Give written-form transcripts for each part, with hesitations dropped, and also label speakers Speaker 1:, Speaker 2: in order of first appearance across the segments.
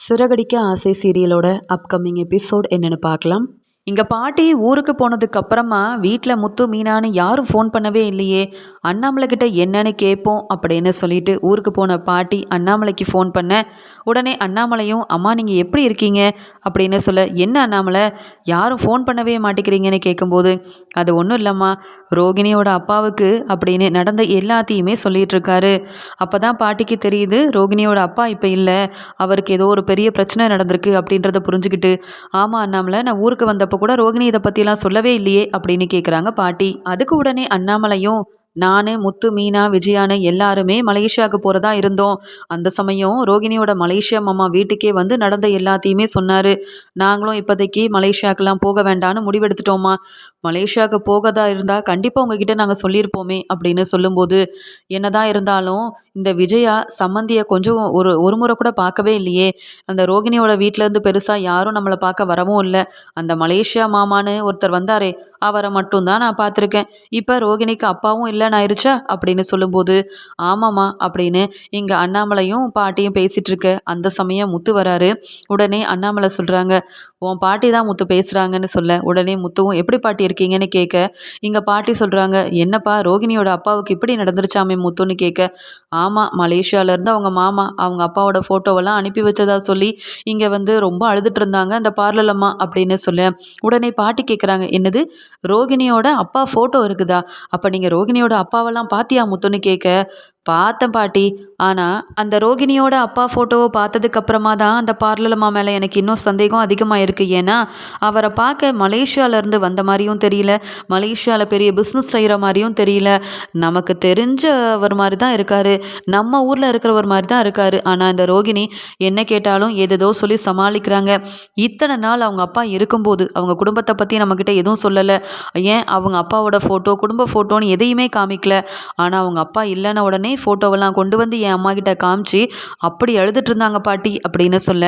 Speaker 1: சிறகடிக்க ஆசை சீரியலோட upcoming episode என்னன்னு பார்க்கலாம். இங்கே பாட்டி ஊருக்கு போனதுக்கு அப்புறமா வீட்டில் முத்து மீனான்னு யாரும் ஃபோன் பண்ணவே இல்லையே, அண்ணாமலை கிட்ட என்னன்னு கேட்போம் அப்படின்னு சொல்லிட்டு ஊருக்கு போன பாட்டி அண்ணாமலைக்கு ஃபோன் பண்ண உடனே அண்ணாமலையும் அம்மா நீங்கள் எப்படி இருக்கீங்க அப்படின்னு சொல்ல, என்ன அண்ணாமலை யாரும் ஃபோன் பண்ணவே மாட்டேங்கிறீங்கன்னு கேட்கும்போது, அது ஒன்றும் இல்லைம்மா, ரோகிணியோட அப்பாவுக்கு அப்படின்னு நடந்த எல்லாத்தையுமே சொல்லிட்டு இருக்காரு. அப்போ தான் பாட்டிக்கு தெரியுது ரோகிணியோட அப்பா இப்போ இல்லை, அவருக்கு ஏதோ ஒரு பெரிய பிரச்சனை நடந்திருக்கு அப்படின்றத புரிஞ்சுக்கிட்டு, ஆமாம் அண்ணாமலை நான் ஊருக்கு வந்தப்போ கூட ரோகிணி இதை பற்றிலாம் சொல்லவே இல்லையே அப்படின்னு கேட்குறாங்க பாட்டி. அதுக்கு உடனே அண்ணாமலையும், நான் முத்து மீனா விஜயானு எல்லாருமே மலேசியாவுக்கு போகிறதா இருந்தோம். அந்த சமயம் ரோகிணியோட மலேசியா மாமா வீட்டுக்கே வந்து நடந்த எல்லாத்தையுமே சொன்னார். நாங்களும் இப்போதைக்கு மலேசியாவுக்கெல்லாம் போக வேண்டான்னு முடிவெடுத்துட்டோமா. மலேசியாவுக்கு போகதா இருந்தால் கண்டிப்பாக உங்ககிட்ட நாங்கள் சொல்லியிருப்போமே அப்படின்னு சொல்லும்போது, என்னதான் இருந்தாலும் இந்த விஜயா சம்மந்தியை கொஞ்சம் ஒரு முறை கூட பார்க்கவே இல்லையே, அந்த ரோகிணியோட வீட்டிலேருந்து பெருசாக யாரும் நம்மளை பார்க்க வரவும் இல்லை. அந்த மலேசியா மாமான்னு ஒருத்தர் வந்தாரே அவரை மட்டும்தான் நான் பார்த்துருக்கேன். இப்போ ரோகிணிக்கு அப்பாவும் இல்லைன்னு ஆயிடுச்சா அப்படின்னு சொல்லும்போது, ஆமாம்மா அப்படின்னு இங்கே அண்ணாமலையும் பாட்டியும் பேசிகிட்டு இருக்க அந்த சமயம் முத்து வராரு. உடனே அண்ணாமலை சொல்கிறாங்க, உன் பாட்டி தான் முத்து பேசுகிறாங்கன்னு சொல்ல, உடனே முத்துவும் எப்படி பாட்டி இருக்கீங்கன்னு கேட்க, இங்கே பாட்டி சொல்கிறாங்க, என்னப்பா ரோகிணியோட அப்பாவுக்கு இப்படி நடந்துருச்சாமே முத்துன்னு கேட்க, ஆமாம் மலேசியாவிலேருந்து அவங்க மாமா அவங்க அப்பாவோட ஃபோட்டோவெல்லாம் அனுப்பி வச்சதா சொல்லி இங்கே வந்து ரொம்ப அழுதுட்டு இருந்தாங்க அந்த பார்லலம்மா அப்படின்னு சொல்ல, உடனே பாட்டி கேட்குறாங்க, என்னது ரோகிணியோட அப்பா ஃபோட்டோ இருக்குதா, அப்போ நீங்கள் ரோகிணியோட அப்பாவெல்லாம் பாத்தியா முத்துன்னு கேட்க, பார்த்தேன் பாட்டி, ஆனால் அந்த ரோகிணியோட அப்பா ஃபோட்டோவை பார்த்ததுக்கப்புறமா தான் அந்த பார்லலம்மா மேலே எனக்கு இன்னும் சந்தேகம் அதிகமாக இருக்குது. ஏன்னா அவரை பார்க்க மலேசியாவிலேருந்து வந்த மாதிரியும் தெரியல, மலேசியாவில் பெரிய பிஸ்னஸ் செய்கிற மாதிரியும் தெரியல, நமக்கு தெரிஞ்சவர் மாதிரி தான் இருக்கார், நம்ம ஊரில் இருக்கிறவர் மாதிரி தான் இருக்கார். ஆனால் இந்த ரோகிணி என்ன கேட்டாலும் ஏதேதோ சொல்லி சமாளிக்கிறாங்க. இத்தனை நாள் அவங்க அப்பா இருக்கும்போது அவங்க குடும்பத்தை பற்றி நம்மக்கிட்ட எதுவும் சொல்லலை, ஏன் அவங்க அப்பாவோட ஃபோட்டோ குடும்ப ஃபோட்டோன்னு எதையுமே காமிக்கல. ஆனால் அவங்க அப்பா இல்லைன்ன உடனே ஃபோட்டோவெல்லாம் கொண்டு வந்து என் அம்மா கிட்ட காமிச்சு அப்படி எழுதிட்டு இருந்தாங்க பாட்டி அப்படின்னு சொல்ல,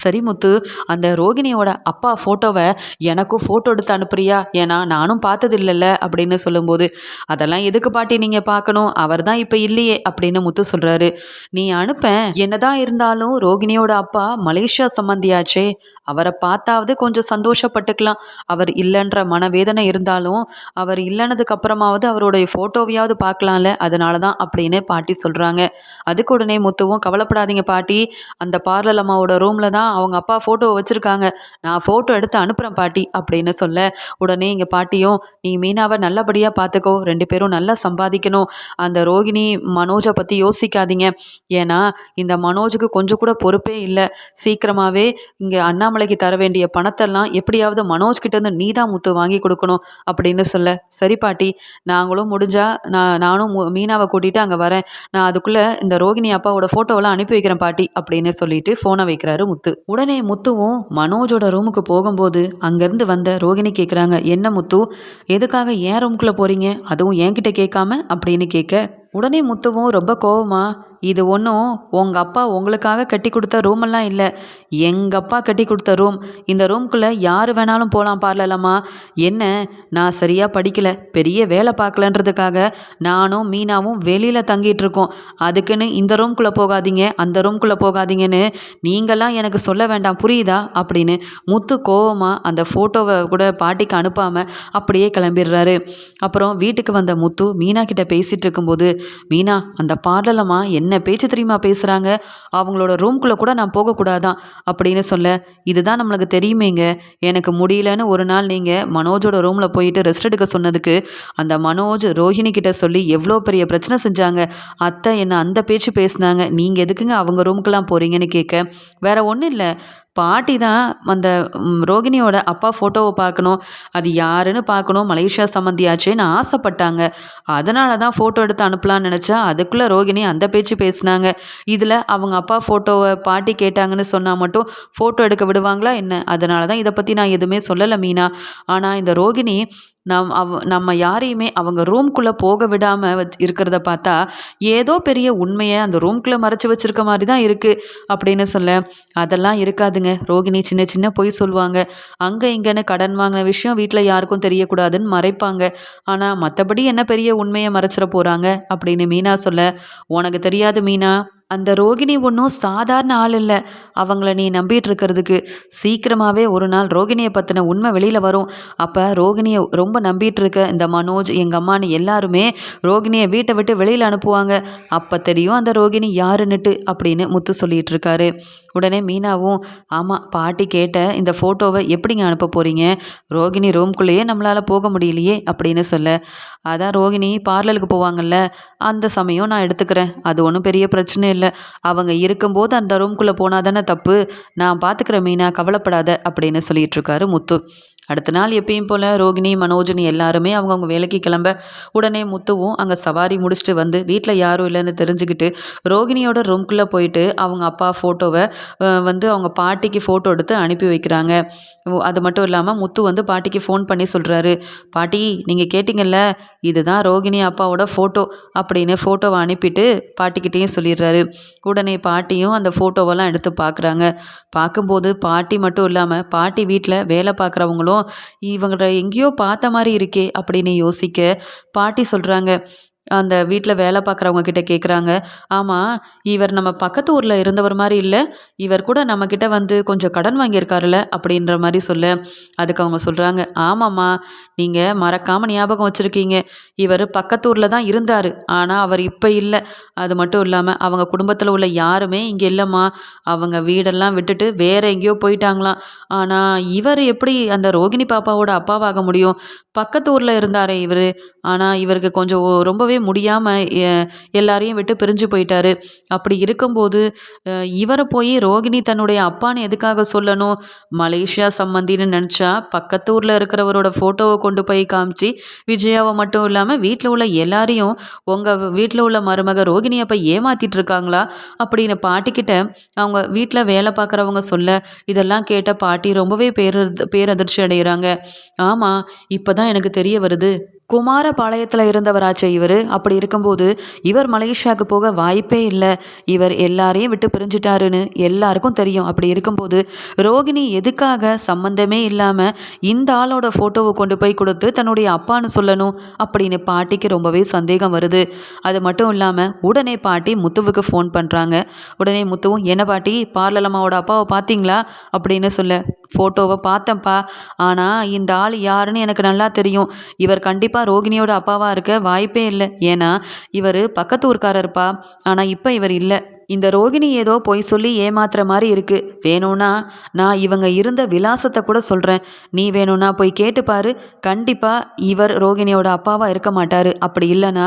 Speaker 1: சரி முத்து, அந்த ரோகிணியோட அப்பா ஃபோட்டோவை எனக்கும் ஃபோட்டோ எடுத்து அனுப்புறியா, ஏன்னா நானும் பார்த்தது இல்லைல்ல அப்படின்னு சொல்லும்போது, அதெல்லாம் எதுக்கு பாட்டி நீங்கள் பார்க்கணும், அவர் தான் இப்போ இல்லையே அப்படின்னு முத்து சொல்கிறாரு. நீ அனுப்பேன், என்னதான் இருந்தாலும் ரோகிணியோட அப்பா மலேசியா சம்மந்தியாச்சே, அவரை பார்த்தாவது கொஞ்சம் சந்தோஷப்பட்டுக்கலாம். அவர் இல்லைன்ற மனவேதனை இருந்தாலும் அவர் இல்லைனதுக்கு அப்புறமாவது அவருடைய ஃபோட்டோவையாவது பார்க்கலாம்ல, அதனால தான் அப்படின்னு பாட்டி சொல்கிறாங்க. அதுக்கு உடனே முத்துவும், கவலைப்படாதீங்க பாட்டி, அந்த பார்லர் அம்மாவோட ரூமில் தான் அவங்க அப்பா ஃபோட்டோவை வச்சுருக்காங்க, நான் ஃபோட்டோ எடுத்து அனுப்புகிறேன் பாட்டி அப்படின்னு சொல்ல, உடனே இங்கே பாட்டியும், நீ மீனாவை நல்லபடியாக பார்த்துக்கோ, 2 பேரும் நல்லா சம்பாதிக்கணும், அந்த ரோகிணி மனோஜை பற்றி யோசிக்காதீங்க, ஏன்னா இந்த மனோஜுக்கு கொஞ்சம் கூட பொறுப்பே இல்லை, சீக்கிரமாகவே இங்கே அண்ணாமலைக்கு தர வேண்டிய பணத்தெல்லாம் எப்படியாவது மனோஜ் கிட்டேருந்து நீ தான் முத்து வாங்கி கொடுக்கணும் அப்படின்னு சொல்ல, சரி பாட்டி, நாங்களும் முடிஞ்சால் நானும் மீனாவை கூட்டிகிட்டு அங்கே வரேன், நான் அதுக்குள்ளே இந்த ரோகிணி அப்பாவோட ஃபோட்டோவெல்லாம் அனுப்பி வைக்கிறேன் பாட்டி அப்படின்னு சொல்லிட்டு ஃபோனை வைக்கிறாரு முத்து. உடனே முத்துவும் மனோஜோட ரூமுக்கு போகும்போது அங்கேருந்து வந்த ரோகிணி கேட்குறாங்க, என்ன முத்து, எதுக்காக ஏன் ரூமுக்குள்ளே போகிறீங்க, அதுவும் என்கிட்ட கேட்காம அப்படின்னு கேட்க, உடனே முத்துவும் ரொம்ப கோவமா, இது ஒன்றும் உங்கள் அப்பா உங்களுக்காக கட்டி கொடுத்த ரூமெல்லாம் இல்லை, எங்கள் அப்பா கட்டி கொடுத்த ரூம், இந்த ரூம்குள்ளே யார் வேணாலும் போகலாம் பார்லலாமா, என்ன நான் சரியாக படிக்கலை, பெரிய வேலை பார்க்கலன்றதுக்காக நானும் மீனாவும் வெளியில் தங்கிட்டு இருக்கோம், அதுக்குன்னு இந்த ரூம்குள்ளே போகாதீங்க அந்த ரூம்குள்ளே போகாதீங்கன்னு நீங்களாம் எனக்கு சொல்ல வேண்டாம் புரியுதா அப்படின்னு முத்து கோவமாக அந்த ஃபோட்டோவை கூட பாட்டிக்கு அனுப்பாமல் அப்படியே கிளம்பிடுறாரு. அப்புறம் வீட்டுக்கு வந்த முத்து மீனா கிட்ட பேசிகிட்டு இருக்கும்போது, மீனா அந்த பார்லலம்மா என்ன பேச்சு தெரியுமா பேசுகிறாங்க, அவங்களோட ரூம்குள்ளே கூட நான் போகக்கூடாதான் அப்படின்னு சொல்ல, இதுதான் நம்மளுக்கு தெரியுமேங்க, எனக்கு முடியலன்னு ஒரு நாள் நீங்கள் மனோஜோட ரூமில் போயிட்டு ரெஸ்ட் எடுக்க சொன்னதுக்கு அந்த மனோஜ் ரோஹிணி கிட்ட சொல்லி எவ்வளோ பெரிய பிரச்சனை செஞ்சாங்க, அத்தை என்ன அந்த பேச்சு பேசினாங்க, நீங்கள் எதுக்குங்க அவங்க ரூமுக்கெல்லாம் போகிறீங்கன்னு கேட்க, வேற ஒன்றும் இல்லை, பாட்டி தான் அந்த ரோகிணியோட அப்பா ஃபோட்டோவை பார்க்கணும், அது யாருன்னு பார்க்கணும், மலேசியா சம்மந்தியாச்சேன்னு ஆசைப்பட்டாங்க, அதனால தான் ஃபோட்டோ எடுத்து அனுப்பலான்னு நினச்சா அதுக்குள்ளே ரோகிணி அந்த பேச்சு பேசினாங்க, இதில் அவங்க அப்பா ஃபோட்டோவை பாட்டி கேட்டாங்கன்னு சொன்னால் மட்டும் ஃபோட்டோ எடுக்க விடுவாங்களா என்ன, அதனால தான் இதை பற்றி நான் எதுவுமே சொல்லலை மீனா, ஆனால் இந்த ரோகிணி நம்ம யாரையுமே அவங்க ரூம்குள்ளே போக விடாமல் இருக்கிறத பார்த்தா ஏதோ பெரிய உண்மையை அந்த ரூம்குள்ளே மறைச்சி வச்சுருக்க மாதிரி தான் இருக்குது அப்படின்னு சொல்ல, அதெல்லாம் இருக்காதுங்க, ரோகிணி சின்ன சின்ன பொய் சொல்லுவாங்க, அங்கே இங்கேன்னு கடன் வாங்கின விஷயம் வீட்டில் யாருக்கும் தெரியக்கூடாதுன்னு மறைப்பாங்க, ஆனால் மற்றபடி என்ன பெரிய உண்மையை மறைச்சிட போகிறாங்க அப்படின்னு மீனா சொல்ல, உனக்கு தெரியாது மீனா, அந்த ரோகிணி ஒன்றும் சாதாரண ஆள் இல்லை. அவங்கள நீ நம்பிட்டு இருக்கிறதுக்கு சீக்கிரமாகவே ஒரு நாள் ரோகிணியை பற்றின உண்மை வெளியில் வரும். அப்போ ரோகிணியை ரொம்ப நம்பிட்டு இருக்க இந்த மனோஜ், எங்கள் அம்மான்னு எல்லாருமே ரோகிணியை வீட்டை விட்டு வெளியில் அனுப்புவாங்க. அப்போ தெரியும் அந்த ரோகிணி யாருன்னுட்டு அப்படின்னு முத்து சொல்லிட்டு இருக்காரு. உடனே மீனாவும், ஆமாம் பாட்டி கேட்ட இந்த ஃபோட்டோவை எப்படிங்க அனுப்ப போகிறீங்க? ரோகிணி ரூம்குள்ளேயே நம்மளால் போக முடியலையே அப்படின்னு சொல்ல, அதான் ரோகிணி பார்லருக்கு போவாங்கல்ல, அந்த சமயம் நான் எடுத்துக்கிறேன். அது ஒன்றும் பெரிய பிரச்சனை இல்லை. அவங்க இருக்கும்போது அந்த ரூம்குள்ளே போனால் தானே தப்பு. நான் பார்த்துக்கிறேன் மீனா, கவலைப்படாத அப்படின்னு சொல்லிட்டு இருக்காரு முத்து. அடுத்த நாள் எப்பயும் போல் ரோகிணி, மனோஜினி எல்லாருமே அவங்கவுங்க வேலைக்கு கிளம்ப, உடனே முத்துவும் அங்கே சவாரி முடிச்சுட்டு வந்து வீட்டில் யாரும் இல்லைன்னு தெரிஞ்சுக்கிட்டு ரோகிணியோட ரூம்குள்ளே போயிட்டு அவங்க அப்பா ஃபோட்டோவை வந்து அவங்க பாட்டிக்கு ஃபோட்டோ எடுத்து அனுப்பி வைக்கிறாங்க. அது மட்டும் இல்லாமல் முத்து வந்து பாட்டிக்கு ஃபோன் பண்ணி சொல்கிறாரு, பாட்டி நீங்கள் கேட்டிங்கல்ல, இதுதான் ரோகிணி அப்பாவோட ஃபோட்டோ அப்படின்னு ஃபோட்டோவை அனுப்பிட்டு பாட்டிக்கிட்டேயும் சொல்லிடுறாரு. உடனே பாட்டியும் அந்த ஃபோட்டோவெல்லாம் எடுத்து பார்க்குறாங்க. பார்க்கும்போது பாட்டி மட்டும் இல்லாமல் பாட்டி வீட்டில் வேலை பார்க்குறவங்களும் இவங்கள எங்கேயோ பார்த்த மாதிரி இருக்கே அப்படின்னு யோசிக்க, பாட்டி சொல்கிறாங்க, அந்த வீட்டில் வேலை பார்க்குறவங்க கிட்ட கேட்குறாங்க, ஆமாம் இவர் நம்ம பக்கத்து ஊரில் இருந்தவர் மாதிரி இல்லை, இவர் கூட நம்மக்கிட்ட வந்து கொஞ்சம் கடன் வாங்கியிருக்காருல்ல அப்படின்ற மாதிரி சொல்ல, அதுக்கு அவங்க சொல்கிறாங்க, ஆமாம்மா நீங்கள் மறக்காமல் ஞாபகம் வச்சுருக்கீங்க, இவர் பக்கத்து ஊரில் தான் இருந்தார், ஆனால் அவர் இப்போ இல்லை. அது மட்டும் இல்லாமல் அவங்க குடும்பத்தில் உள்ள யாருமே இங்கே இல்லைம்மா, அவங்க வீடெல்லாம் விட்டுட்டு வேற எங்கேயோ போயிட்டாங்களாம். ஆனால் இவர் எப்படி அந்த ரோகிணி பாப்பாவோட அப்பாவாக முடியும்? பக்கத்து ஊரில் இருந்தாரே இவர், ஆனால் இவருக்கு கொஞ்சம் ரொம்பவே முடியாமல் எல்லாரையும் விட்டு பிரிஞ்சு போயிட்டாரு. அப்படி இருக்கும்போது இவரை போய் ரோகிணி தன்னுடைய அப்பான்னு எதுக்காக சொல்லணும்? மலேசியா சம்மந்தின்னு நினச்சா பக்கத்து ஊரில் இருக்கிறவரோட ஃபோட்டோவை கொண்டு போய் காமிச்சு விஜயாவை மட்டும் இல்லாமல் வீட்டில் உள்ள எல்லாரையும் உங்கள் வீட்டில் உள்ள மருமக ரோகிணியை போய் ஏமாத்திட்டு இருக்காங்களா அப்படின்னு பாட்டிக்கிட்ட அவங்க வீட்டில் வேலை பார்க்குறவங்க சொல்ல, இதெல்லாம் கேட்ட பாட்டி ரொம்பவே பேரதிர்ச்சி அடைகிறாங்க. ஆமாம் இப்போ தான் எனக்கு தெரிய வருது, குமாரபாளையத்தில் இருந்தவராச்சே இவர். அப்படி இருக்கும்போது இவர் மலேசியாவுக்கு போக வாய்ப்பே இல்லை. இவர் எல்லாரையும் விட்டு பிரிஞ்சிட்டாருன்னு எல்லாருக்கும் தெரியும். அப்படி இருக்கும்போது ரோகிணி எதுக்காக சம்மந்தமே இல்லாமல் இந்த ஆளோட ஃபோட்டோவை கொண்டு போய் கொடுத்து தன்னுடைய அப்பான்னு சொல்லணும் அப்படின்னு பாட்டிக்கு ரொம்பவே சந்தேகம் வருது. அது மட்டும் இல்லாமல் உடனே பாட்டி முத்துவுக்கு ஃபோன் பண்ணுறாங்க. உடனே முத்துவும், என்ன பாட்டி பார்லலம்மாவோட அப்பாவை பார்த்தீங்களா அப்படின்னு சொல்ல, ஃபோட்டோவை பார்த்தேன்ப்பா, ஆனால் இந்த ஆள் யாருன்னு எனக்கு நல்லா தெரியும். இவர் கண்டிப்பாக ரோகிணியோட அப்பாவாக இருக்க வாய்ப்பே இல்லை. ஏன்னா இவர் பக்கத்து ஊர்க்காரர்ப்பா, ஆனால் இப்போ இவர் இல்லை. இந்த ரோகிணி ஏதோ பொய் சொல்லி ஏமாத்துற மாதிரி இருக்குது. வேணும்னா நான் இவங்க இருந்த விலாசத்தை கூட சொல்கிறேன், நீ வேணும்னா போய் கேட்டுப்பாரு. கண்டிப்பாக இவர் ரோகிணியோட அப்பாவாக இருக்க மாட்டார். அப்படி இல்லைன்னா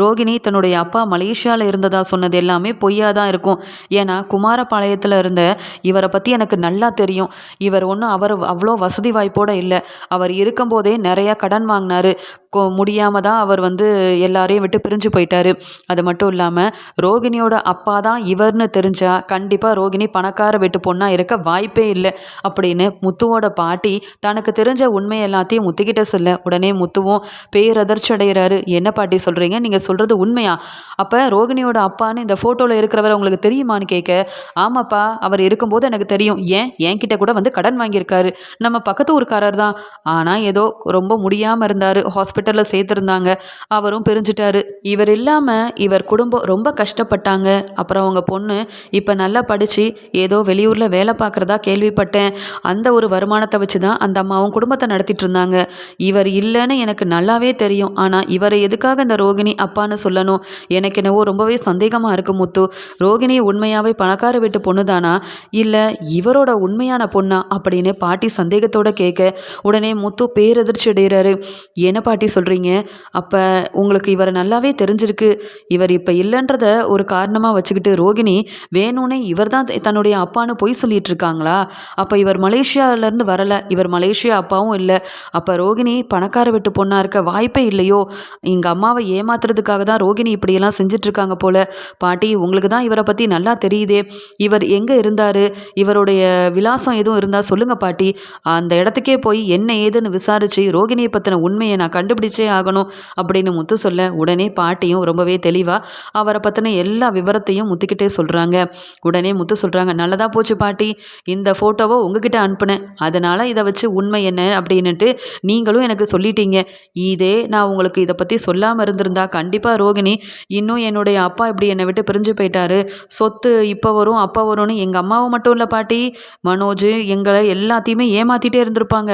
Speaker 1: ரோகிணி தன்னுடைய அப்பா மலேசியாவில் இருந்ததா சொன்னது எல்லாமே பொய்யாக தான் இருக்கும். ஏன்னா குமாரபாளையத்தில் இருந்த இவரை பற்றி எனக்கு நல்லா தெரியும். இவர் ஒன்றும் அவ்வளோ வசதி வாய்ப்போடு இல்லை. அவர் இருக்கும்போதே நிறையா கடன் வாங்கினார். முடியாமல் தான் அவர் வந்து எல்லாரையும் விட்டு பிரிஞ்சு போயிட்டாரு. அது மட்டும் இல்லாமல் ரோகிணியோட அப்பா தான் இவர்னு தெரிஞ்சா கண்டிப்பாக ரோகிணி பணக்கார வீட்டு பொண்ணாக இருக்க வாய்ப்பே இல்லை அப்படின்னு முத்துவோட பாட்டி தனக்கு தெரிஞ்ச உண்மை எல்லாத்தையும் முத்துக்கிட்ட சொல்ல, உடனே முத்துவும் பேரதிர்ச்சி அடைகிறாரு. என்ன பாட்டி சொல்கிறீங்க, நீங்கள் சொல்கிறது உண்மையா? அப்போ ரோகிணியோட அப்பான்னு இந்த ஃபோட்டோவில் இருக்கிறவர் உங்களுக்கு தெரியுமான்னு கேட்க, ஆமாப்பா அவர் இருக்கும்போது எனக்கு தெரியும். ஏன் என்கிட்ட கூட வந்து கடன் வாங்கியிருக்காரு. நம்ம பக்கத்து ஊருக்காரர் தான், ஆனால் ஏதோ ரொம்ப முடியாமல் இருந்தார், ஹாஸ்பிட்டலில் சேர்த்துருந்தாங்க, அவரும் பிரிஞ்சிட்டாரு. இவர் இல்லாமல் இவர் குடும்பம் ரொம்ப கஷ்டப்பட்டாங்க. அப்புறம் அவங்க பொண்ணு இப்போ நல்லா படித்து ஏதோ வெளியூரில் வேலை பார்க்குறதா கேள்விப்பட்டேன். அந்த ஒரு வருமானத்தை வச்சு தான் அந்த அம்மாவும் குடும்பத்தை நடத்திட்டு இருந்தாங்க. இவர் இல்லைன்னு எனக்கு நல்லாவே தெரியும். ஆனால் இவரை எதுக்காக இந்த ரோகிணி அப்பான்னு சொல்லணும்? எனக்கு என்னவோ ரொம்பவே சந்தேகமாக இருக்குது முத்து. ரோகிணி உண்மையாகவே பணக்கார வீட்டு பொண்ணு தானா, இல்லை இவரோட உண்மையான பொண்ணா அப்படின்னு பாட்டி சந்தேகத்தோடு கேட்க, உடனே முத்து பேரதிர்ச்சி அடைகிறாரு. என்ன பாட்டி சொல்கிறீங்க? அப்போ உங்களுக்கு இவரை நல்லாவே தெரிஞ்சிருக்கு. இவர் இப்போ இல்லைன்றத ஒரு காரணமாக வச்சுக்கிட்டு ரோகிணி வேணும்னே இவர் தான் தன்னுடைய அப்பான்னு பொய் சொல்லிட்டு இருக்காங்களா? அப்போ இவர் மலேசியாவிலேருந்து வரலை, இவர் மலேசியா அப்பாவும் இல்லை. அப்போ ரோகிணி பணக்கார வீட்டு பொண்ணாக இருக்க வாய்ப்பே இல்லையோ? எங்கள் அம்மாவை ஏமாத்துறதுக்காக தான் ரோகிணி இப்படியெல்லாம் செஞ்சிட்ருக்காங்க போல. பாட்டி உங்களுக்கு தான் இவரை பற்றி நல்லா தெரியுதே, இவர் எங்கே இருந்தார், இவருடைய விலாசம் எதுவும் இருந்தால் சொல்லுங்கள் பாட்டி. அந்த இடத்துக்கே போய் என்ன ஏதுன்னு விசாரித்து ரோகிணியை பற்றின உண்மையை நான் கண்டுபிடிச்சே ஆகணும் அப்படின்னு முத்து சொல்ல, உடனே பாட்டியும் ரொம்பவே தெளிவாக அவரை பற்றின எல்லா விவரத்தையும் முத்துக்கிட்ட சொல்லிக்கிட்டே சொல்கிறாங்க. உடனே முத்து சொல்கிறாங்க, நல்லதாக போச்சு பாட்டி, இந்த ஃபோட்டோவை உங்ககிட்ட அனுப்புனேன், அதனால் இதை வச்சு உண்மை என்ன அப்படின்னுட்டு நீங்களும் எனக்கு சொல்லிட்டீங்க. இதே நான் உங்களுக்கு இதை பற்றி சொல்லாமல் இருந்திருந்தா கண்டிப்பாக ரோகிணி இன்னும் என்னுடைய அப்பா இப்படி என்னை விட்டு பிரிஞ்சு போயிட்டாரு, சொத்து இப்போ வரும் அப்போ வரும்னு எங்கள் அம்மாவை மட்டும் இல்லை பாட்டி, மனோஜ் எங்களை எல்லாத்தையுமே ஏமாற்றிட்டே இருந்திருப்பாங்க.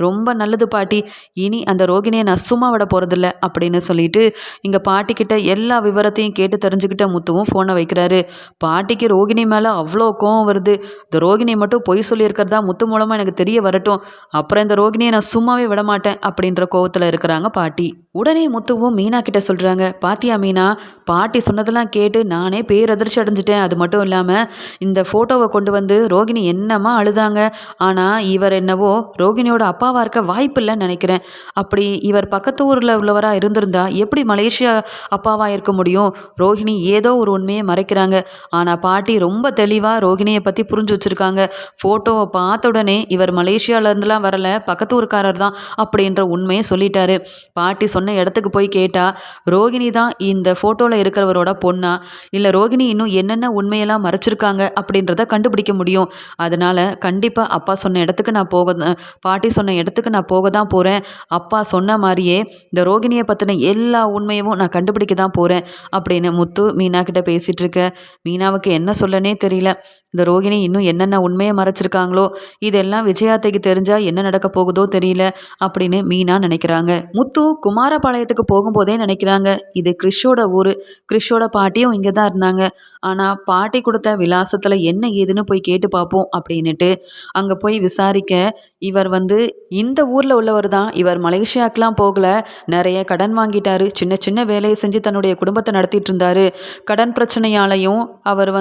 Speaker 1: ரொம்ப நல்லது பாட்டி, இனி அந்த ரோகிணியை நான் சும்மா விட போகிறதில்ல அப்படின்னு சொல்லிட்டு இங்கே பாட்டிக்கிட்ட எல்லா விவரத்தையும் கேட்டு தெரிஞ்சுக்கிட்ட முத்துவும் ஃபோனை வைக்கிறாரு. பாட்டிக்கு ரோகிணி மேலே அவ்வளோ கோவம் வருது. இந்த ரோகிணி மட்டும் பொய் சொல்லியிருக்கிறதா முத்து மூலமாக எனக்கு தெரிய வரட்டும், அப்புறம் இந்த ரோகிணியை நான் சும்மாவே விட மாட்டேன் அப்படின்ற கோவத்தில் இருக்கிறாங்க பாட்டி. உடனே முத்துவும் மீனா கிட்ட சொல்கிறாங்க, பாத்தியா மீனா, பாட்டி சொன்னதெல்லாம் கேட்டு நானே பேரதிர்ச்சி அடைஞ்சிட்டேன். அது மட்டும் இல்லாமல் இந்த ஃபோட்டோவை கொண்டு வந்து ரோகிணி என்னமா அழுதாங்க. ஆனால் இவர் என்னவோ ரோகிணியோட அப்பாவாக இருக்க வாய்ப்பு இல்லைன்னு நினைக்கிறேன். அப்படி இவர் பக்கத்து ஊரில் உள்ளவராக இருந்திருந்தா எப்படி மலேசியா அப்பாவாக இருக்க முடியும்? ரோகிணி ஏதோ ஒரு உண்மையை மறைக்கிறாங்க. ஆனால் பாட்டி ரொம்ப தெளிவாக ரோகிணியை பற்றி புரிஞ்சு வச்சுருக்காங்க. ஃபோட்டோவை பார்த்த உடனே இவர் மலேசியாவிலேருந்துலாம் வரல, பக்கத்து ஊருக்காரர் தான் அப்படின்ற உண்மையை சொல்லிட்டாரு. பாட்டி சொன்ன இடத்துக்கு போய் கேட்டால் ரோகிணி தான் இந்த ஃபோட்டோவில் இருக்கிறவரோட பொண்ணா, இல்லை ரோகிணி இன்னும் என்னென்ன உண்மையெல்லாம் மறைச்சிருக்காங்க அப்படின்றத கண்டுபிடிக்க முடியும். அதனால் கண்டிப்பாக அப்பா சொன்ன இடத்துக்கு நான் பாட்டி சொன்ன இடத்துக்கு நான் போக தான் போகிறேன். அப்பா சொன்ன மாதிரியே இந்த ரோகிணியை பற்றின எல்லா உண்மையும் நான் கண்டுபிடிக்க தான் போகிறேன் அப்படின்னு முத்து மீனா கிட்ட பேசிகிட்டு இருக்க. மீனாவுக்கு என்ன சொல்லனே தெரியல. இந்த ரோகிணி இன்னும் என்னென்ன உண்மையை மறைச்சிருக்காங்களோ, இதெல்லாம் விஜயாத்தைக்கு தெரிஞ்சால் என்ன நடக்க போகுதோ தெரியல அப்படின்னு மீனா நினைக்கிறாங்க. முத்து குமாரபாளையத்துக்கு போகும்போதே நினைக்கிறாங்க, இது கிறிஷோட ஊர், கிறிஷோட பாட்டியும் இங்கே தான் இருந்தாங்க. ஆனால் பாட்டி கொடுத்த விலாசத்தில் என்ன ஏதுன்னு போய் கேட்டு பார்ப்போம் அப்படின்னுட்டு அங்கே போய் விசாரிக்க, இவர் இந்த ஊரில் உள்ளவர் தான். இவர் மலேசியாக்கெலாம் போகல, நிறைய கடன் வாங்கிட்டாரு, சின்ன சின்ன வேலையை செஞ்சு தன்னுடைய குடும்பத்தை நடத்திட்டு இருந்தாரு. கடன் பிரச்சனையாலையும் அவர்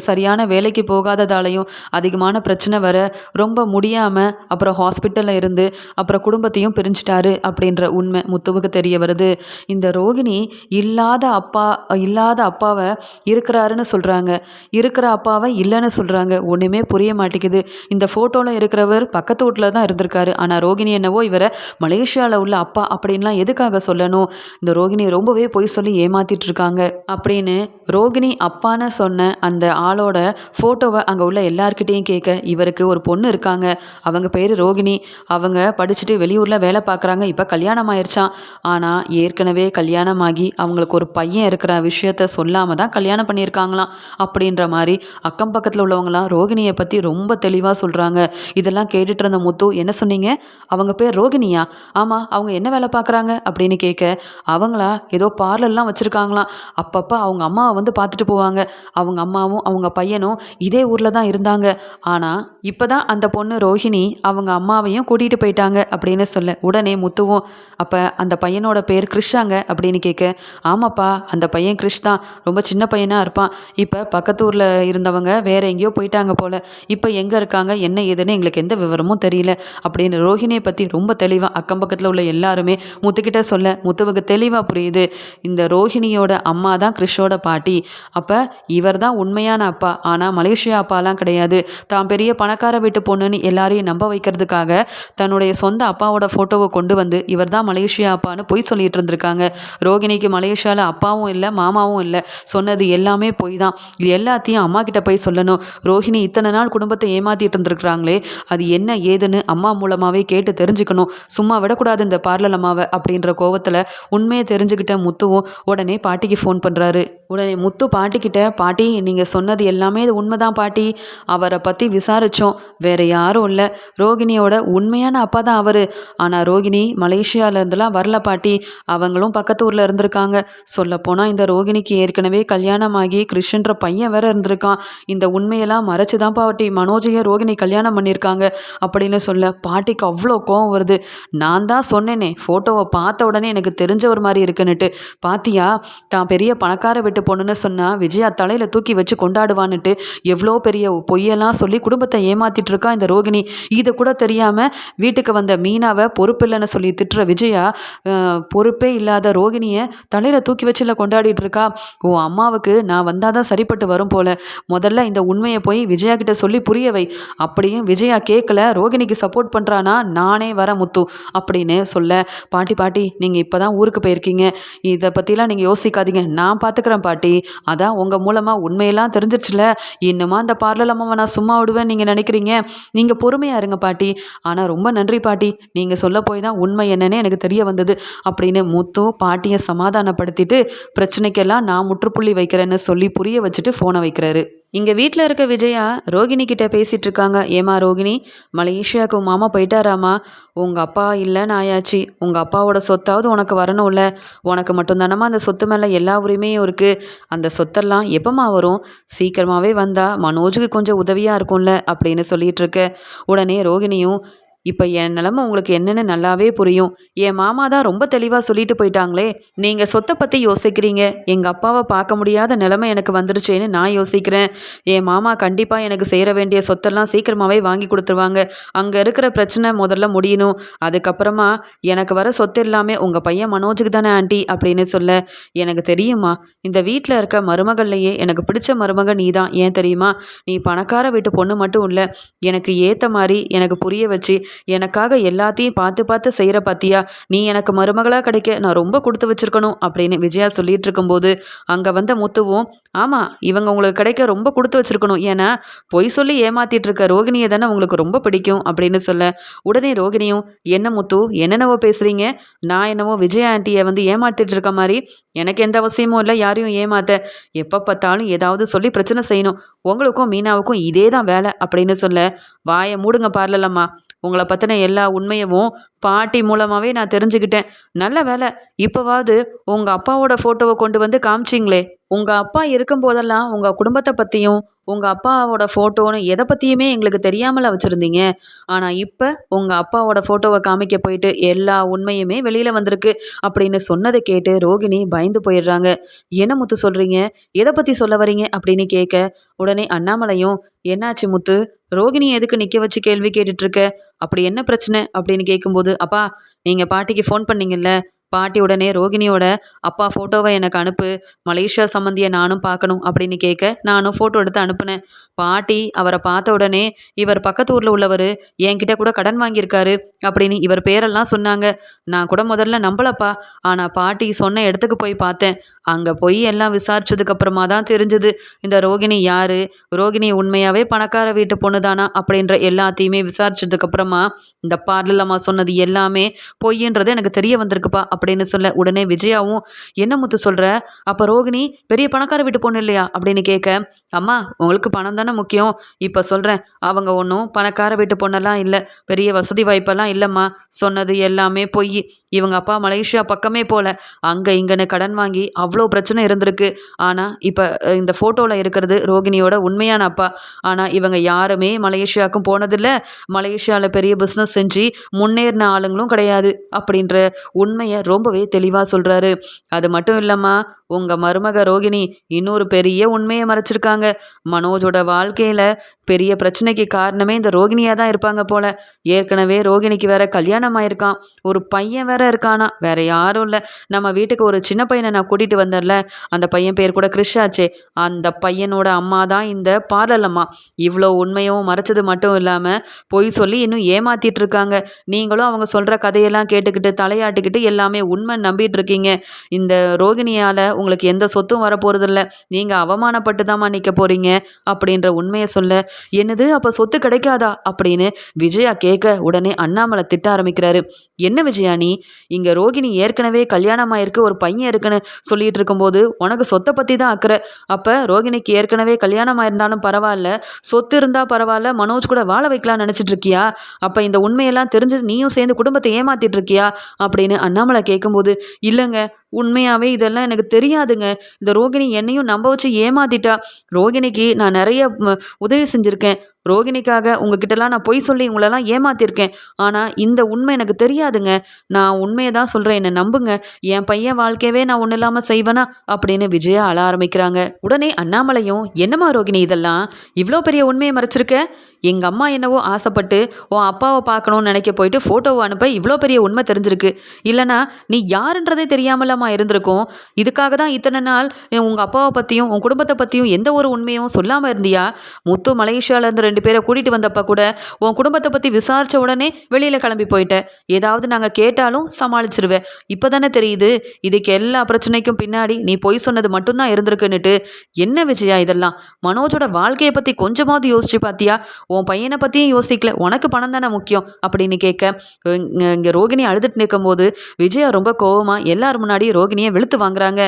Speaker 1: சரியான வேலைக்கு போகாததாலையும் அதிகமான பிரச்சனை வர ரொம்ப முடியாமல் அப்புறம் ஹாஸ்பிட்டலில் இருந்து அப்புறம் குடும்பத்தையும் பிரிஞ்சிட்டாரு அப்படின்ற உண்மை முத்துவுக்கு தெரிய வருது. இந்த ரோகிணி இல்லாத அப்பாவை இருக்கிறாருன்னு சொல்கிறாங்க, இருக்கிற அப்பாவை இல்லைன்னு சொல்கிறாங்க. ஒன்றுமே புரிய மாட்டேங்குது. இந்த ஃபோட்டோவில் இருக்கிறவர் பக்கத்து வீட்டில் தான் இருந்திருக்காரு. ஆனால் ரோகிணி என்னவோ இவரை மலேசியாவில் உள்ள அப்பா அப்படின்லாம் எதுக்காக சொல்லணும்? இந்த ரோகிணி ரொம்பவே பொய் சொல்லி ஏமாத்திட்டு இருக்காங்க அப்படின்னு ரோகிணி அப்பான்னு சொன்ன அந்த ஆளோட ஃபோட்டோவை அங்கே உள்ள எல்லார்கிட்டையும் கேட்க, இவருக்கு ஒரு பொண்ணு இருக்காங்க, அவங்க பேர் ரோகிணி, அவங்க படிச்சுட்டு வெளியூரில் வேலை பார்க்குறாங்க, இப்போ கல்யாணம் ஆயிடுச்சான். ஆனால் ஏற்கனவே கல்யாணமாகி அவங்களுக்கு ஒரு பையன் இருக்கிற விஷயத்த சொல்லாமல் தான் கல்யாணம் பண்ணியிருக்காங்களாம் அப்படின்ற மாதிரி அக்கம் பக்கத்தில் உள்ளவங்களாம் ரோகிணியை பற்றி ரொம்ப தெளிவாக சொல்கிறாங்க. இதெல்லாம் கேட்டுட்டு இருந்த முத்து, என்ன சொன்னீங்க, அவங்க பேர் ரோகிணியா? ஆமாம், அவங்க என்ன வேலை பார்க்குறாங்க அப்படின்னு கேட்க, அவங்களா ஏதோ பார்லர்லாம் வச்சுருக்காங்களாம், அப்பப்போ அவங்க அம்மாவை பார்த்துட்டு போவாங்க, அவங்க அம்மாவும் அவங்க பையனும் இதே ஊரில் தான் இருந்தாங்க. ஆனால் இப்போ தான் அந்த பொண்ணு ரோஹிணி அவங்க அம்மாவையும் கூட்டிகிட்டு போயிட்டாங்க அப்படின்னு சொல்ல, உடனே முத்துவும், அப்போ அந்த பையனோட பேர் கிறிஷாங்க அப்படின்னு கேட்க, ஆமாப்பா அந்த பையன் கிறிஷ் தான், ரொம்ப சின்ன பையனாக இருப்பான், இப்போ பக்கத்து ஊரில் இருந்தவங்க வேற எங்கேயோ போயிட்டாங்க போல், இப்போ எங்கே இருக்காங்க என்ன ஏதுன்னு எங்களுக்கு எந்த விவரமும் தெரியல அப்படின்னு ரோஹிணியை பற்றி ரொம்ப தெளிவாக அக்கம் பக்கத்தில் உள்ள எல்லாருமே முத்துக்கிட்ட சொல்ல, முத்துவுக்கு தெளிவாக புரியுது, இந்த ரோஹிணியோட அம்மா தான் கிறிஷோட பாட்டி, அப்போ இவர் தான் உண்மையான அப்பா. ஆனால் மலேசியா அப்பாலாம் கிடையாது, தான் பெரிய பணக்கார வீட்டு பொண்ணுன்னு எல்லாரையும் நம்ப வைக்கிறதுக்காக தன்னுடைய சொந்த அப்பாவோட ஃபோட்டோவை கொண்டு வந்து இவர் தான் மலேசியா அப்பான்னு பொய் சொல்லிட்டு இருந்திருக்காங்க. ரோகிணிக்கு மலேசியாவில் அப்பாவும் இல்லை மாமாவும் இல்லை, சொன்னது எல்லாமே பொய் தான். இது எல்லாத்தையும் அம்மா கிட்ட போய் சொல்லணும். ரோஹிணி இத்தனை நாள் குடும்பத்தை ஏமாத்திட்டு இருந்திருக்கிறாங்களே, அது என்ன ஏதுன்னு அம்மா மூலமாகவே கேட்டு தெரிஞ்சுக்கணும், சும்மா விடக்கூடாது இந்த பார்லர் அம்மாவை அப்படின்ற கோவத்தில் உண்மையை தெரிஞ்சுக்கிட்ட முத்துவும் உடனே பாட்டிக்கு ஃபோன் பண்ணுறாரு. உடனே முத்து பாட்டிக்கிட்ட, பாட்டி நீங்கள் சொன்னது எல்லாமே இது உண்மைதான் பாட்டி, அவரை பற்றி விசாரித்தோம், வேறு யாரும் இல்லை, ரோகிணியோட உண்மையான அப்பா தான் அவர். ஆனால் ரோகிணி மலேசியாவிலேருந்துலாம் வரல பாட்டி, அவங்களும் பக்கத்து ஊரில் இருந்திருக்காங்க. சொல்லப்போனால் இந்த ரோகிணிக்கு ஏற்கனவே கல்யாணமாகி கிருஷ்ணன்ற பையன் வேற இருந்திருக்கான். இந்த உண்மையெல்லாம் மறைச்சு தான் பாட்டி மனோஜையை ரோகிணி கல்யாணம் பண்ணியிருக்காங்க அப்படின்னு சொல்ல, பாட்டிக்கு அவ்வளோ கோவம் வருது. நான் தான் சொன்னேனே ஃபோட்டோவை பார்த்த உடனே எனக்கு தெரிஞ்ச ஒரு மாதிரி இருக்குன்னுட்டு, பாத்தியா தான் பெரிய பணக்கார வீட்டு பொண்ணுன்னு சொன்னால் விஜயா தலையில் தூக்கி வச்சு கொண்டாடுவான்னுட்டு எவ்வளோ பெரிய பொய்யெல்லாம் சொல்லி குடும்பத்தை ஏமாத்திட்டு இருக்கா இந்த ரோகிணி. இதை கூட தெரியாமல் வீட்டுக்கு வந்த மீனாவை பொறுப்பில்லைன்னு சொல்லி திட்டுற விஜயா பொறுப்பே இல்லாத ரோகிணியை தலையில் தூக்கி வச்சுல கொண்டாடிட்டு இருக்கா. ஓ அம்மாவுக்கு நான் வந்தால் தான் சரிப்பட்டு வரும் போல, முதல்ல இந்த உண்மையை போய் விஜயா கிட்ட சொல்லி புரிய வை. அப்படியும் விஜயா கேட்கல, ரோகிணிக்கு சப்போர்ட் பண்ணுறானா, நானே வர முத்து அப்படின்னு சொல்ல, பாட்டி நீங்கள் இப்போ தான் ஊருக்கு போயிருக்கீங்க, இதை பற்றிலாம் நீங்கள் யோசிக்காதீங்க, நான் பார்த்துக்கிறேன் பாட்டி, அதான் உங்கள் மூலமாக உண்மையெல்லாம் தெரிஞ்சிருச்சுல, இன்னுமா அந்த பார்லர் அம்மாவை நான் சும்மா விடுவேன் நீங்கள் நினைக்கிறீங்க? நீங்கள் பொறுமையாக இருங்க பாட்டி. ஆனால் ரொம்ப நன்றி பாட்டி, நீங்கள் சொல்ல போய் தான் உண்மை என்னன்னு எனக்கு தெரிய வந்தது அப்படின்னு முத்து பாட்டியை சமாதானப்படுத்திட்டு பிரச்சனைக்கெல்லாம் நான் முற்றுப்புள்ளி வைக்கிறேன்னு சொல்லி புரிய வச்சுட்டு ஃபோனை வைக்கிறாரு. இங்கே வீட்டில் இருக்க விஜயா ரோகிணி கிட்ட பேசிகிட்டு இருக்காங்க. ஏமா ரோகிணி, மலேசியாவுக்கு உன் மாமா போயிட்டாராம்மா? உங்கள் அப்பா இல்லைன்னு ஆயாச்சு. உங்கள் அப்பாவோட சொத்தாவது உனக்கு வரணும்ல. உனக்கு மட்டும்தானம்மா அந்த சொத்து மேலே எல்லா உரிமையும் இருக்குது. அந்த சொத்தெல்லாம் எப்போம்மா வரும்? சீக்கிரமாகவே வந்தால் மனோஜுக்கு கொஞ்சம் உதவியாக இருக்கும்ல அப்படின்னு சொல்லிட்டு இருக்க. உடனே ரோகிணியும், இப்போ என் நிலமை உங்களுக்கு என்னன்னு நல்லாவே புரியும். என் மாமா தான் ரொம்ப தெளிவாக சொல்லிட்டு போயிட்டாங்களே. நீங்கள் சொத்தை பற்றி யோசிக்கிறீங்க, எங்கள் அப்பாவை பார்க்க முடியாத நிலைமை எனக்கு வந்துருச்சேன்னு நான் யோசிக்கிறேன். என் மாமா கண்டிப்பாக எனக்கு சேர வேண்டிய சொத்தெல்லாம் சீக்கிரமாகவே வாங்கி கொடுத்துருவாங்க. அங்கே இருக்கிற பிரச்சனை முதல்ல முடியணும். அதுக்கப்புறமா எனக்கு வர சொத்து எல்லாமே உங்கள் பையன் மனோஜுக்கு தானே ஆண்டி அப்படின்னு சொல்ல, எனக்கு தெரியுமா, இந்த வீட்டில் இருக்க மருமகள்லையே எனக்கு பிடிச்ச மருமக நீ தான். ஏன் தெரியுமா? நீ பணக்கார வீட்டு பொண்ணு மட்டும் இல்லை, எனக்கு ஏற்ற மாதிரி எனக்கு புரிய வச்சு எனக்காக எல்லாத்தையும் பார்த்து பார்த்து செய்கிற பாத்தியா, நீ எனக்கு மருமகளாக கிடைக்க நான் ரொம்ப கொடுத்து வச்சிருக்கணும் அப்படின்னு விஜயா சொல்லிட்டு இருக்கும்போது அங்கே வந்த முத்துவும், ஆமாம் இவங்க உங்களுக்கு கிடைக்க ரொம்ப கொடுத்து வச்சிருக்கணும், ஏன்னா பொய் சொல்லி ஏமாத்திட்டு இருக்க ரோகிணியை தானே உங்களுக்கு ரொம்ப பிடிக்கும் அப்படின்னு சொல்ல, உடனே ரோகிணியும், என்ன முத்து என்னென்னவோ பேசுகிறீங்க? நான் என்னவோ விஜயா ஆண்டியை ஏமாத்திட்டு இருக்க மாதிரி? எனக்கு எந்த அவசியமும் இல்லை யாரையும் ஏமாத்த. எப்போ பார்த்தாலும் ஏதாவது சொல்லி பிரச்சனை செய்யணும். உங்களுக்கும் மீனாவுக்கும் இதே தான் வேலை அப்படின்னு சொல்ல, வாயை மூடுங்க பார்லலம்மா. உங்களை பற்றின எல்லா உண்மையவும் பாட்டி மூலமாகவே நான் தெரிஞ்சுக்கிட்டேன். நல்ல வேலை, இப்போவாவது உங்கள் அப்பாவோட ஃபோட்டோவை கொண்டு வந்து காமிச்சிங்களே. உங்கள் அப்பா இருக்கும்போதெல்லாம் உங்கள் குடும்பத்தை பற்றியும் உங்கள் அப்பாவோட ஃபோட்டோன்னு எதை பற்றியுமே எங்களுக்கு தெரியாமல வச்சுருந்தீங்க. ஆனால் இப்போ உங்கள் அப்பாவோட ஃபோட்டோவை காமிக்க போயிட்டு எல்லா உண்மையுமே வெளியில் வந்திருக்கு அப்படின்னு சொன்னதை கேட்டு ரோகிணி பயந்து போயிடுறாங்க. என்ன முத்து சொல்கிறீங்க? எதை பற்றி சொல்ல வரீங்க அப்படின்னு கேட்க, உடனே அண்ணாமலையும், என்னாச்சு முத்து, ரோகிணி எதுக்கு நிற்க வச்சு கேள்வி கேட்டுட்ருக்க? அப்படி என்ன பிரச்சனை அப்படின்னு கேட்கும்போது, அப்பா நீங்கள் பாட்டிக்கு ஃபோன் பண்ணீங்கல்ல, பாட்டி உடனே ரோகிணியோட அப்பா ஃபோட்டோவை எனக்கு அனுப்பு, மலேசியா சம்மந்தியை நானும் பார்க்கணும் அப்படின்னு கேட்க, நானும் ஃபோட்டோ எடுத்து அனுப்புனேன். பாட்டி அவரை பார்த்த உடனே, இவர் பக்கத்து ஊரில் உள்ளவர், என்கிட்ட கூட கடன் வாங்கியிருக்காரு அப்படின்னு இவர் பேரெல்லாம் சொன்னாங்க. நான் கூட முதல்ல நம்பலப்பா. ஆனால் பாட்டி சொன்ன இடத்துக்கு போய் பார்த்தேன். அங்கே போய் எல்லாம் விசாரிச்சதுக்கப்புறமா தான் தெரிஞ்சுது இந்த ரோகிணி யார், ரோகிணி உண்மையாகவே பணக்கார வீட்டு பொண்ணு தானா அப்படின்ற எல்லாத்தையுமே விசாரிச்சதுக்கப்புறமா இந்த பார்லலம்மா சொன்னது எல்லாமே பொய்ன்றது எனக்கு தெரிய வந்திருக்குப்பா அப்படின்னு சொல்ல, உடனே விஜயாவும், என்ன முத்து சொல்கிற? அப்போ ரோகிணி பெரிய பணக்கார வீட்டு பொண்ணு இல்லையா அப்படின்னு கேட்க, அம்மா உங்களுக்கு பணம் தானே முக்கியம். இப்போ சொல்கிறேன், அவங்க ஒன்றும் பணக்கார வீட்டு பொண்ணெல்லாம் இல்லை, பெரிய வசதி வாய்ப்பெல்லாம் இல்லைம்மா. சொன்னது எல்லாமே பொய். இவங்க அப்பா மலேசியா பக்கமே போல, அங்கே இங்கன்னு கடன் வாங்கி அவ்வளோ பிரச்சனை இருந்திருக்கு. ஆனால் இப்போ இந்த ஃபோட்டோவில் இருக்கிறது ரோகிணியோட உண்மையான அப்பா. ஆனால் இவங்க யாருமே மலேசியாவுக்கும் போனதில்லை, மலேசியாவில் பெரிய பிஸ்னஸ் செஞ்சு முன்னேறின ஆளுங்களும் கிடையாது அப்படின்ற உண்மையை ரொம்பவே தெளிவாக சொல்கிறாரு. அது மட்டும் இல்லைம்மா, உங்கள் மருமக ரோகிணி இன்னொரு பெரிய உண்மையை மறைச்சிருக்காங்க. மனோஜோட வாழ்க்கையில் பெரிய பிரச்சனைக்கு காரணமே இந்த ரோகிணியாக தான் இருப்பாங்க போல. ஏற்கனவே ரோகிணிக்கு வேற கல்யாணம் ஆயிருக்கான், ஒரு பையன் வேற இருக்கானா, வேற யாரும் இல்லை, நம்ம வீட்டுக்கு ஒரு சின்ன பையனை நான் கூட்டிகிட்டு வந்தேன்ல, அந்த பையன் பேர் கூட கிறிஷ் ஆச்சே, அந்த பையனோட அம்மா தான் இந்த பார்லர் அம்மா. இவ்வளோ உண்மையும் மறைச்சது மட்டும் இல்லாமல் பொய் சொல்லி இன்னும் ஏமாத்திட்டு இருக்காங்க. நீங்களும் அவங்க சொல்கிற கதையெல்லாம் கேட்டுக்கிட்டு தலையாட்டிக்கிட்டு எல்லாமே உண்மை நம்பிட்டு இருக்கீங்க. இந்த ரோகிணியால் உங்களுக்கு எந்த சொத்தும் வரப்போகிறதில்ல, நீங்கள் அவமானப்பட்டு தாம்மா நிற்க போகிறீங்க அப்படின்ற உண்மையை சொல்ல, என்னது அப்போ சொத்து கிடைக்காதா அப்படின்னு விஜயா கேட்க, உடனே அண்ணாமலை திட்ட ஆரம்பிக்கிறாரு. என்ன விஜயா நீ, இங்கே ரோகிணி ஏற்கனவே கல்யாணம் ஆயிருக்கு, ஒரு பையன் இருக்குன்னு சொல்லிட்டு இருக்கும்போது உனக்கு சொத்தை பற்றி தான் அக்கறை. அப்போ ரோகிணிக்கு ஏற்கனவே கல்யாணம் ஆயிருந்தாலும் பரவாயில்ல, சொத்து இருந்தால் பரவாயில்ல, மனோஜ் கூட வாழ வைக்கலாம்னு நினச்சிட்டு இருக்கியா? அப்போ இந்த உண்மையெல்லாம் தெரிஞ்சு நீயும் சேர்ந்து குடும்பத்தை ஏமாத்திட்டு இருக்கியா அப்படின்னு அண்ணாமலை கேட்கும்போது, இல்லைங்க உண்மையாகவே இதெல்லாம் எனக்கு தெரியாதுங்க, இந்த ரோகிணி என்னையும் நம்ப வச்சு ஏமாத்திட்டா. ரோகிணிக்கு நான் நிறைய உதவி செஞ்சுருக்கேன், ரோகிணிக்காக உங்ககிட்டலாம் நான் பொய் சொல்லி உங்களெல்லாம் ஏமாத்திருக்கேன். ஆனால் இந்த உண்மை எனக்கு தெரியாதுங்க, நான் உண்மையை தான் சொல்கிறேன், என்னை நம்புங்க, என் பையன் வாழ்க்கையவே நான் ஒன்றும் இல்லாமல் செய்வேனா அப்படின்னு விஜயா அழ ஆரம்பிக்கிறாங்க. உடனே அண்ணாமலையும், என்னம்மா ரோகிணி இதெல்லாம், இவ்வளோ பெரிய உண்மையை மறைச்சிருக்க? எங்கள் அம்மா என்னவோ ஆசைப்பட்டு உன் அப்பாவை பார்க்கணும்னு நினைக்க போயிட்டு ஃபோட்டோவை அனுப்ப இவ்வளோ பெரிய உண்மை தெரிஞ்சிருக்கு. இல்லைனா நீ யாருன்றதே தெரியாமலாமா தானம்மா இருந்திருக்கும். இதுக்காக தான் இத்தனை நாள் உங்கள் அப்பாவை பற்றியும் உன் குடும்பத்தை பற்றியும் எந்த ஒரு உண்மையும் சொல்லாமல் இருந்தியா? முத்து மலேசியாவிலேருந்து 2 பேரை கூட்டிகிட்டு வந்தப்ப கூட உன் குடும்பத்தை பற்றி விசாரித்த உடனே வெளியில் கிளம்பி போயிட்டேன். ஏதாவது நாங்கள் கேட்டாலும் சமாளிச்சிருவேன். இப்போ தானே தெரியுது இதுக்கு எல்லா பிரச்சனைக்கும் பின்னாடி நீ பொய் சொன்னது மட்டும்தான் இருந்திருக்குன்னுட்டு. என்ன விஜயா இதெல்லாம்? மனோஜோட வாழ்க்கையை பற்றி கொஞ்சமாவது யோசிச்சு பார்த்தியா? உன் பையனை பற்றியும் யோசிக்கல, உனக்கு பணம் தானே முக்கியம் அப்படின்னு கேட்க இங்கே ரோகிணி அழுதுட்டு நிற்கும்போது விஜயா ரொம்ப கோவமாக எல்லார் முன்னாடி ரோகிணியை வெளுத்து வாங்குறாங்க.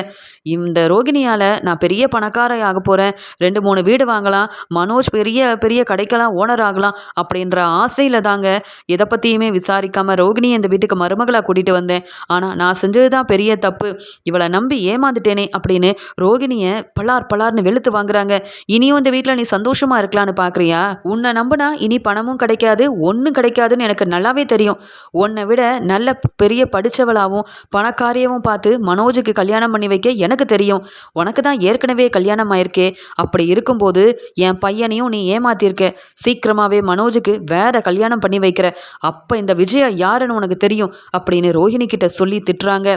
Speaker 1: இந்த ரோகிணியால் நான் பெரிய பணக்கார ஆக போகிறேன், 2-3 வீடு வாங்கலாம், மனோஜ் பெரிய பெரிய கடைக்கெல்லாம் ஓனர் ஆகலாம் அப்படின்ற ஆசையில் தாங்க எதை பற்றியுமே விசாரிக்காமல் ரோகிணியை இந்த வீட்டுக்கு மருமகளாக கூட்டிகிட்டு வந்தேன். ஆனால் நான் செஞ்சது தான் பெரிய தப்பு, இவளை நம்பி ஏமாந்துட்டேனே அப்படின்னு ரோகிணியை பலார்னு வெளுத்து வாங்குறாங்க. இனியும் இந்த வீட்டில் நீ சந்தோஷமாக இருக்கலான்னு பார்க்குறியா? உன்னை நம்பினா இனி பணமும் கிடைக்காது, ஒன்றும் கிடைக்காதுன்னு எனக்கு நல்லாவே தெரியும். உன்னை விட நல்ல பெரிய படித்தவளாகவும் பணக்காரியவும் பார்த்து மனோஜுக்கு கல்யாணம் பண்ணி வைக்க எனக்கு தெரியும். உனக்கு தான் ஏற்கனவே கல்யாணம் ஆயிருக்கே. அப்படி இருக்கும்போது என் பையனையும் நீ ஏமாத்திருக்க. சீக்கிரமாகவே மனோஜுக்கு வேற கல்யாணம் பண்ணி வைக்கிற. அப்போ இந்த விஜயா யாருன்னு உனக்கு தெரியும் அப்படின்னு ரோஹிணி கிட்ட சொல்லி திட்டுறாங்க.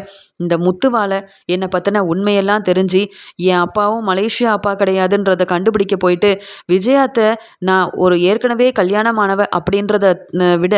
Speaker 1: இந்த முத்துவால என்னை பற்றின உண்மையெல்லாம் தெரிஞ்சு என் அப்பாவும் மலேசியா அப்பா கிடையாதுன்றதை கண்டுபிடிக்க போயிட்டு விஜயாத்தை நான் ஒரு ஏற்கனவே கல்யாணமானவ அப்படின்றத விட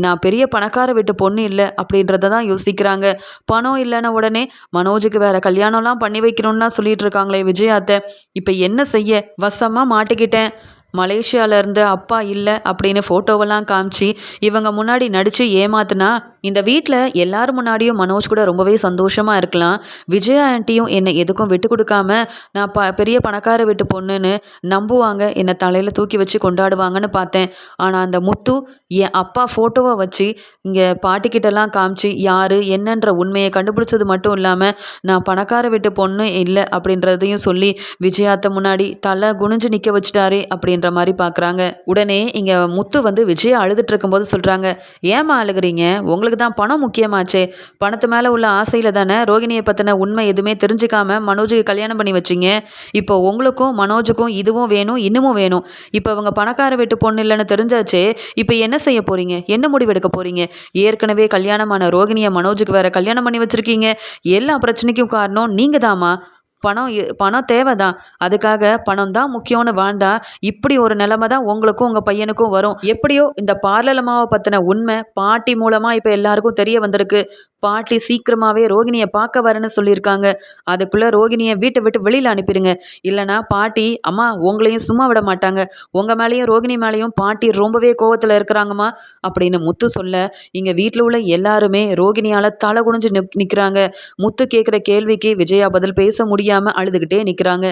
Speaker 1: நான் பெரிய பணக்கார வீட்டு பொண்ணு இல்லை அப்படின்றத தான் யோசிக்கிறாங்க. பணம் இல்லைன்னா உடனே மனோஜுக்கு வேற கல்யாணம்லாம் பண்ணி வைக்கணும்லாம் சொல்லிட்டு இருக்காங்களே விஜயாத்தை. இப்போ என்ன செய்ய? வசமாக மாட்டிக்கிட்டேன். மலேசியாவில் இருந்த அப்பா இல்லை அப்படின்னு ஃபோட்டோவெல்லாம் காமிச்சு இவங்க முன்னாடி நடித்து ஏமாத்துனா இந்த வீட்டில் எல்லாரும் முன்னாடியும் மனோஜ் கூட ரொம்பவே சந்தோஷமாக இருக்கலாம். விஜயா ஆண்டியும் என்னை எதுக்கும் விட்டு கொடுக்காம நான் பெரிய பணக்கார வீட்டு பொண்ணுன்னு நம்புவாங்க, என்னை தலையில் தூக்கி வச்சு கொண்டாடுவாங்கன்னு பார்த்தேன். ஆனால் அந்த முத்து என் அப்பா ஃபோட்டோவை வச்சு இங்கே பாட்டிக்கிட்டெல்லாம் காமிச்சு யார் என்னன்ற உண்மையை கண்டுபிடிச்சது மட்டும் இல்லாமல் நான் பணக்கார வீட்டு பொண்ணு இல்லை அப்படின்றதையும் சொல்லி விஜயாத்த முன்னாடி தலை குனிஞ்சு நிற்க வச்சுட்டாரே அப்படின்ற மாதிரி பார்க்குறாங்க. உடனே இங்கே முத்து வந்து விஜயா அழுதுட்டு இருக்கும்போது சொல்கிறாங்க, ஏமா அழுகிறீங்க? உங்களுக்கு தான் பணம் முக்கியமாச்சே. பணத்து மேலே உள்ள ஆசையில் தானே ரோகிணியை பற்றின உண்மை எதுவுமே தெரிஞ்சுக்காம மனோஜுக்கு கல்யாணம் பண்ணி வச்சிங்க. இப்போ உங்களுக்கும் மனோஜுக்கும் இதுவும் வேணும் இன்னமும் வேணும். இப்போ அவங்க பணக்கார வீட்டு பொண்ணு இல்லைன்னு தெரிஞ்சாச்சே. இப்போ என்ன செய்ய போகிறீங்க? என்ன முடிவெடுக்க போகிறீங்க? ஏற்கனவே கல்யாணமான ரோகிணியை மனோஜுக்கு வேற கல்யாணம் பண்ணி வச்சுருக்கீங்க. எல்லா பிரச்சனைக்கும் காரணம் நீங்கள் தாம்மா. பணம் தேவை தான், அதுக்காக பணம் தான் முக்கியம்னு வாழ்ந்தா இப்படி ஒரு நிலைமை தான் உங்களுக்கும் உங்கள் பையனுக்கும் வரும். எப்படியோ இந்த பார்லலமாவை பற்றின உண்மை பாட்டி மூலமாக இப்போ எல்லாருக்கும் தெரிய வந்திருக்கு. பாட்டி சீக்கிரமாகவே ரோகிணியை பார்க்க வரேன்னு சொல்லியிருக்காங்க. அதுக்குள்ளே ரோகிணியை வீட்டை விட்டு வெளியில் அனுப்பிடுங்க. இல்லைனா பாட்டி அம்மா உங்களையும் சும்மா விட மாட்டாங்க. உங்கள் மேலேயும் ரோகிணி மேலேயும் பாட்டி ரொம்பவே கோவத்தில் இருக்கிறாங்கம்மா அப்படின்னு முத்து சொல்ல இங்கே வீட்டில் உள்ள எல்லாருமே ரோகிணியால் தலை குனிஞ்சு நிற்கிறாங்க. முத்து கேட்குற கேள்விக்கு விஜயா பதில் பேச முடியாமல் அழுதுகிட்டே நிற்கிறாங்க.